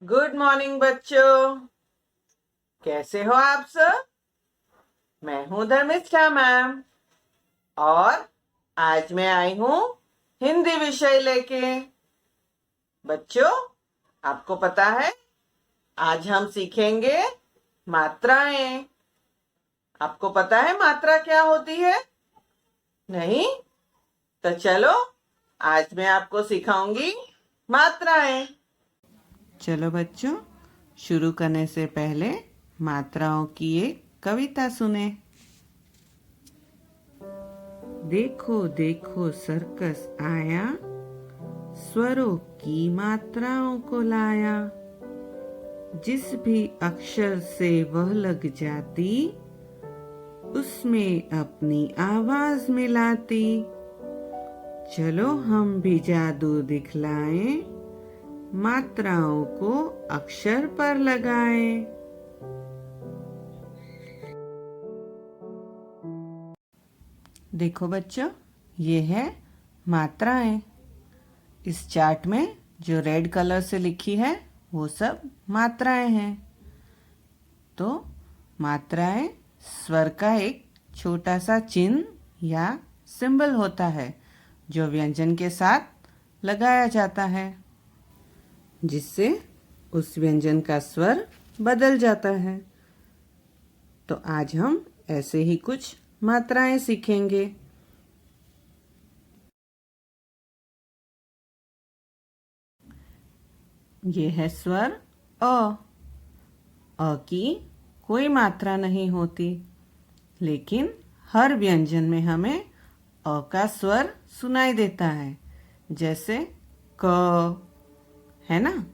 Good morning बच्चों। कैसे हो आप सब? मैं हूं धर्मिष्ठा मैम और आज मैं आई हूं हिंदी विषय लेके। बच्चों, आपको पता है आज हम सीखेंगे मात्राएं। आपको पता है मात्रा क्या होती है? नहीं? तो चलो आज मैं आपको सिखाऊंगी मात्राएं। चलो बच्चों, शुरू करने से पहले मात्राओं की एक कविता सुने। देखो देखो सर्कस आया, स्वरों की मात्राओं को लाया। जिस भी अक्षर से वह लग जाती, उसमें अपनी आवाज मिलाती। चलो हम भी जादू दिखलाएं, मात्राओं को अक्षर पर लगाएं। देखो बच्चों, ये है मात्राएं। इस चार्ट में जो रेड कलर से लिखी है वो सब मात्राएं हैं। तो मात्राएं स्वर का एक छोटा सा चिन्ह या सिंबल होता है जो व्यंजन के साथ लगाया जाता है, जिससे उस व्यंजन का स्वर बदल जाता है। तो आज हम ऐसे ही कुछ मात्राएं सीखेंगे। ये है स्वर अ। अ की कोई मात्रा नहीं होती, लेकिन हर व्यंजन में हमें अ का स्वर सुनाई देता है। जैसे क, है ना?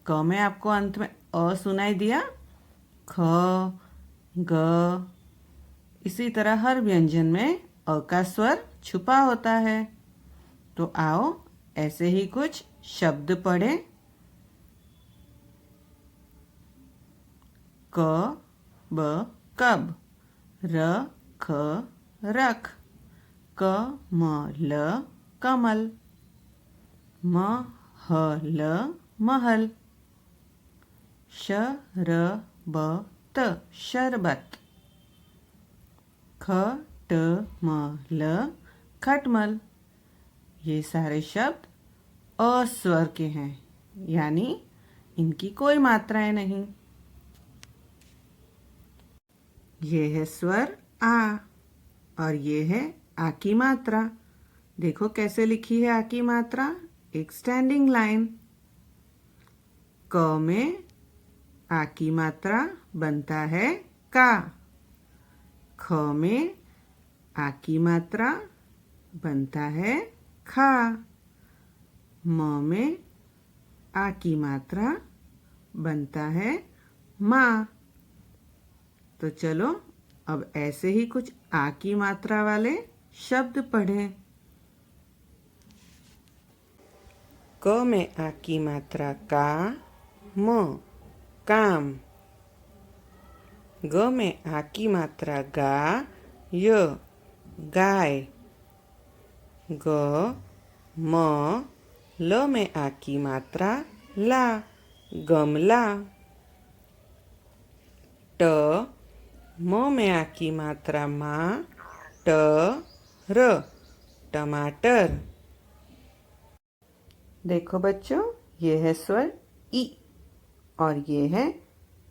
क में आपको अंत में अ सुनाई दिया। ख, ग। इसी तरह हर व्यंजन में अ का स्वर छुपा होता है। तो आओ ऐसे ही कुछ शब्द पढ़ें। क, ब कब, र ख रख, क म ल कमल, म ह ल महल, श र ब त शरबत, ख ट म ल खटमल। ये सारे शब्द अ स्वर के हैं, यानी इनकी कोई मात्राएं नहीं। ये है स्वर आ और ये है आ की मात्रा। देखो कैसे लिखी है आ की मात्रा, एक स्टैंडिंग लाइन। क में आ की मात्रा बनता है का। ख में आ की मात्रा बनता है खा। म में आ की मात्रा बनता है मा। तो चलो अब ऐसे ही कुछ आ की मात्रा वाले शब्द पढ़ें। क में आ की मात्रा का, म काम। ग में आ की मात्रा गा, य गाय। ग म ल में आ की मात्रा ला, गमला। ट म में आ की मात्रा मा, ट र टमाटर। देखो बच्चों, ये है स्वर ई और ये है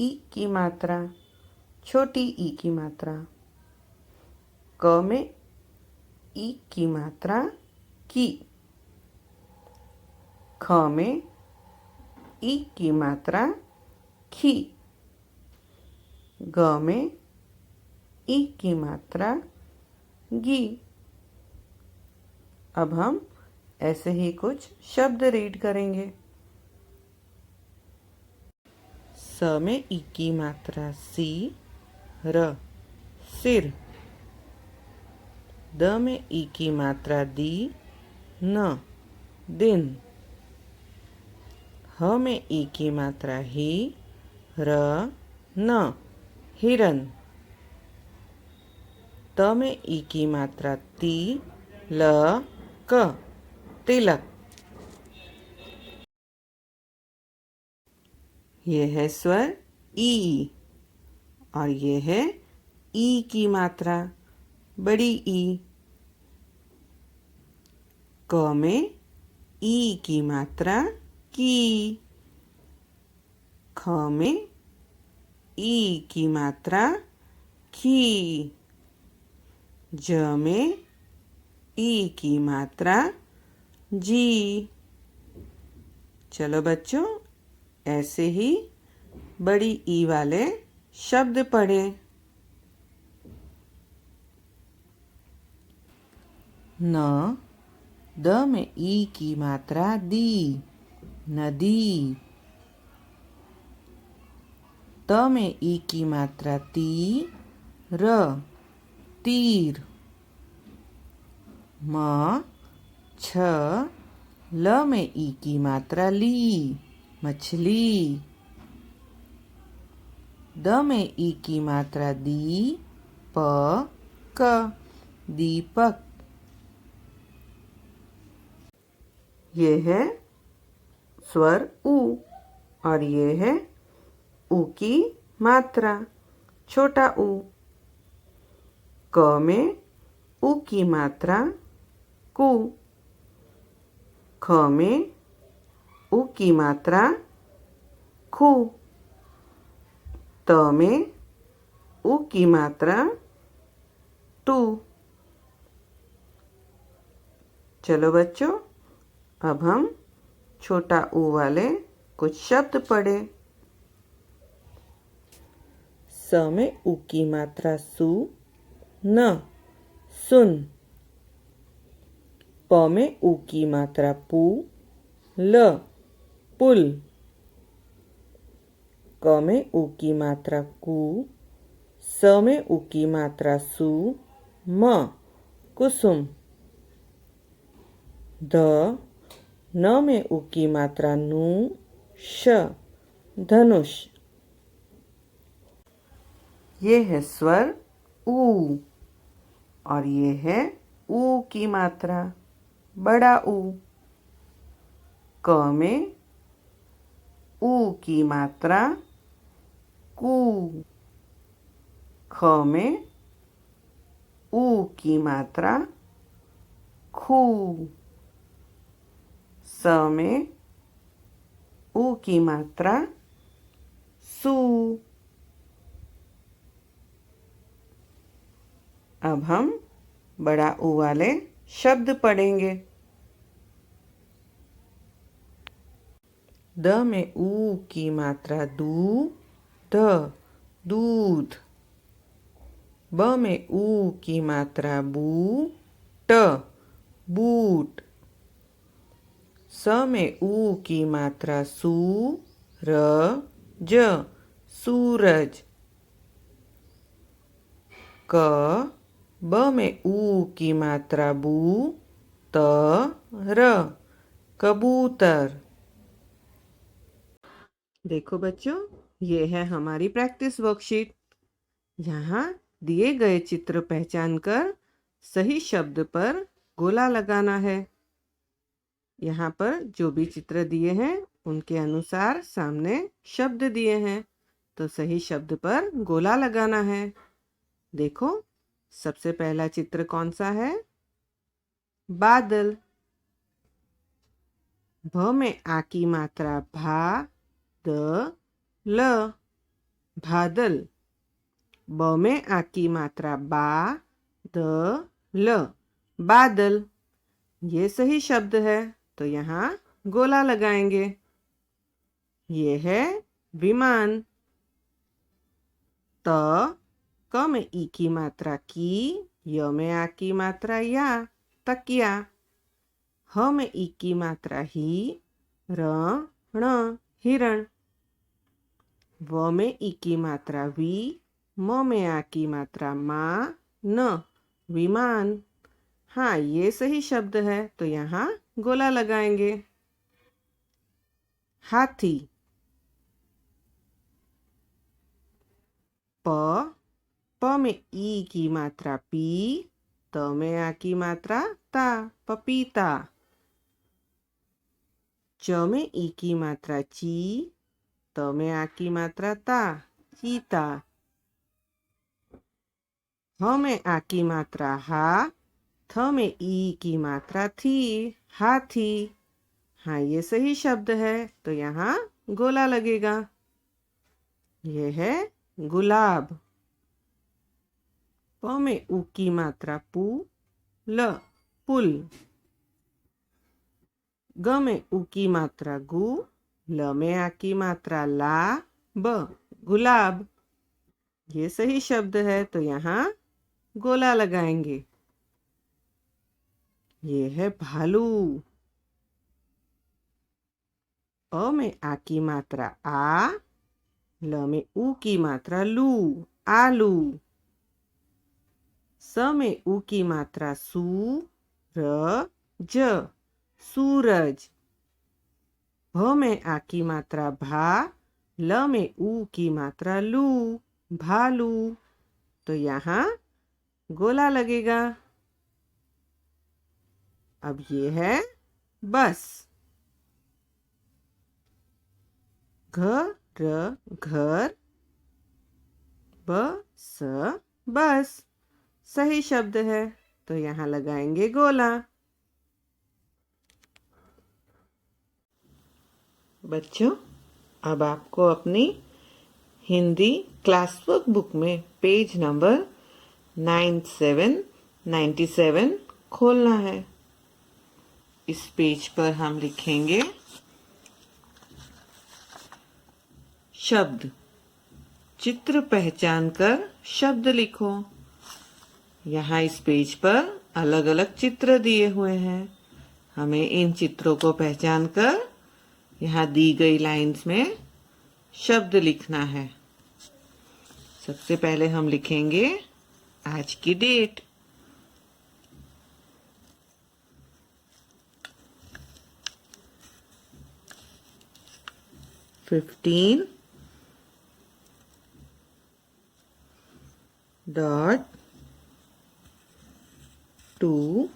ई की मात्रा, छोटी ई की मात्रा। क में ई की मात्रा की। ख में ई की मात्रा खी। ग में ई की मात्रा गी। अब हम ऐसे ही कुछ शब्द रीड करेंगे। स में ई की मात्रा सी, र सिर। द में ई की मात्रा दी, न दिन। ह में ई की मात्रा ही, र न हिरन। त में ई की मात्रा ती, ल क तिलक। ये है स्वर ई और ये है ई की मात्रा, बड़ी ई। क में ई की मात्रा की। ख में ई की मात्रा खी। ज में ई की मात्रा जी। चलो बच्चों, ऐसे ही बड़ी ई वाले शब्द पढ़ें। न, द में ई की मात्रा दी, नदी। त में ई की मात्रा ती, र, तीर। म, छ, ल में ई की मात्रा ली, मछली। द में ई की मात्रा दी, प, क, दीपक। ये है स्वर उ और ये है उ की मात्रा, छोटा उ। क में उ की मात्रा कु। ख में उ की मात्रा खु। त में उ की मात्रा टू। चलो बच्चों, अब हम छोटा ऊ वाले कुछ शब्द पढ़े। स में उ की मात्रा सु, न, सुन। प में उ की मात्रा पु, ल, पुल। क में उ की मात्रा कु। स में उ की मात्रा सु, म, कुसुम। ध, न में उ की मात्रा नु, श, धनुष। ये है स्वर ऊ और ये है ऊ की मात्रा, बड़ा ऊ। क में ऊ की मात्रा कु। ख में ऊ की मात्रा खु। स में ऊ की मात्रा सु। अब हम बड़ा ऊ वाले शब्द पढ़ेंगे। द में ऊ की मात्रा दू, ध, दूध। ब में ऊ की मात्रा बू, ट, बूट। स में ऊ की मात्रा सू, र, ज, सूरज। क, ब में ऊ की मात्रा बू, त, र, कबूतर। देखो बच्चों, ये है हमारी प्रैक्टिस वर्कशीट। यहाँ दिए गए चित्र पहचान कर सही शब्द पर गोला लगाना है। यहाँ पर जो भी चित्र दिए हैं उनके अनुसार सामने शब्द दिए हैं, तो सही शब्द पर गोला लगाना है। देखो, सबसे पहला चित्र कौन सा है? बादल। भ में आ की मात्रा भा, द, ल, बादल। ब में आ की मात्रा बा, द, ल, बादल। ये सही शब्द है, तो यहाँ गोला लगाएंगे। ये है विमान। त, क में ई की मात्रा की, य में आ की मात्रा या, तकिया। ह में ई की मात्रा ही, र, ण, हिरण। व में ई की मात्रा वी, म में आ की मात्रा मा, न, विमान। हाँ, ये सही शब्द है, तो यहाँ गोला लगाएंगे। हाथी। प में ई की मात्रा पी, त में आ की मात्रा ता, पपीता। च में ई की मात्रा ची, त में आ की मात्रा ता, चीता। ह में आ की मात्रा हा, थ में ई की मात्रा थी, हाथी। हाँ, ये सही शब्द है, तो यहाँ गोला लगेगा। ये है गुलाब। प में उ की मात्रा पू, ल, पुल। ग में उ की मात्रा गु, ल में आ की मात्रा ला, ब, गुलाब। ये सही शब्द है, तो यहाँ गोला लगाएंगे। ये है भालू। अ में आ की मात्रा आ, ल में उ की मात्रा लू, आलू। स में उ की मात्रा सू, र, ज, सूरज। भ में आ की मात्रा भा, ल में उ की मात्रा लू, भालू। तो यहाँ गोला लगेगा। अब ये है बस। घर, घर, बस, बस। सही शब्द है, तो यहाँ लगाएंगे गोला। बच्चों, अब आपको अपनी हिंदी क्लास वर्क बुक में पेज नंबर 97 खोलना है। इस पेज पर हम लिखेंगे शब्द। चित्र पहचान कर शब्द लिखो। यहाँ इस पेज पर अलग अलग चित्र दिए हुए हैं। हमें इन चित्रों को पहचान कर यहाँ दी गई लाइंस में शब्द लिखना है। सबसे पहले हम लिखेंगे आज की डेट। $15 2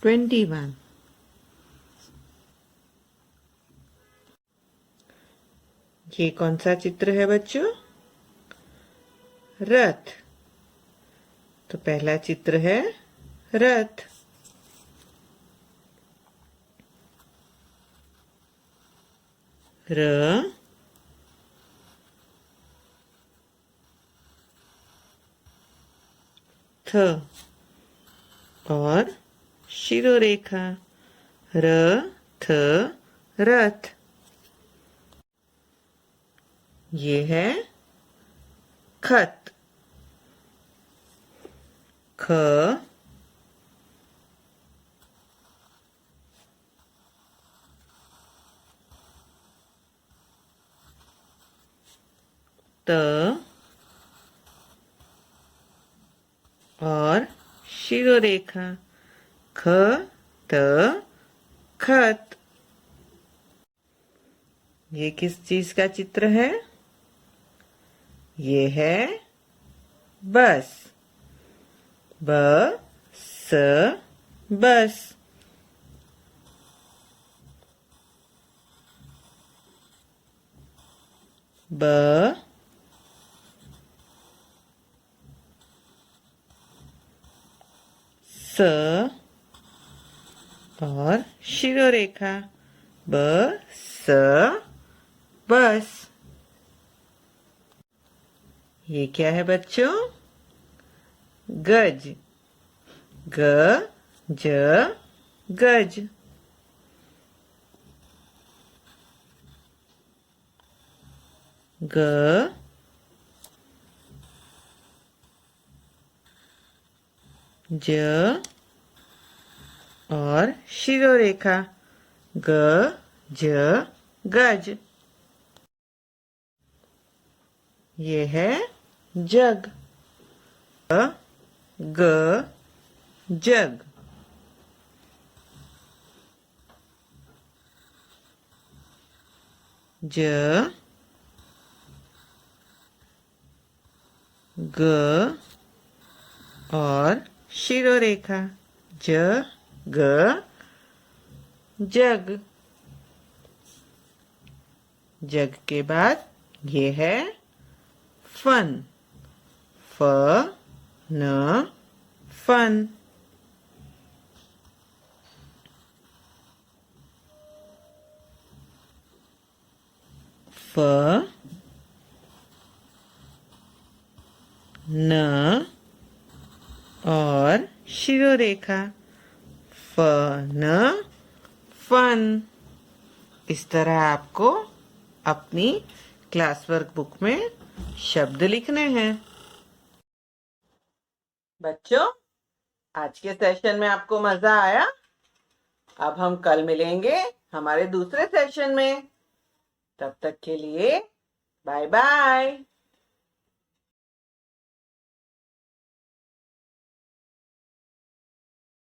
21। ये कौन सा चित्र है बच्चों? रथ। तो पहला चित्र है रथ। र, थ और शिरोरेखा। र, थ, रथ। ये है खत। ख, त और शिरोरेखा। ख, त, खत। ये किस चीज का चित्र है? ये है बस। ब, स, बस। ब, स और शिरोरेखा। ब, स, बस। ये क्या है बच्चों? गज। ग, ज, गज। ग, ज और शिरोरेखा। ग, ज, गज। ये है जग। ग, जग। ज, ग और शिरोरेखा। ज, ग, जग। जग के बाद ये है फन, फ न फन। फ न और शिरोरेखा, फ न फन। इस तरह आपको अपनी क्लास वर्क बुक में शब्द लिखने हैं। बच्चों, आज के सेशन में आपको मजा आया? अब हम कल मिलेंगे हमारे दूसरे सेशन में। तब तक के लिए बाय बाय।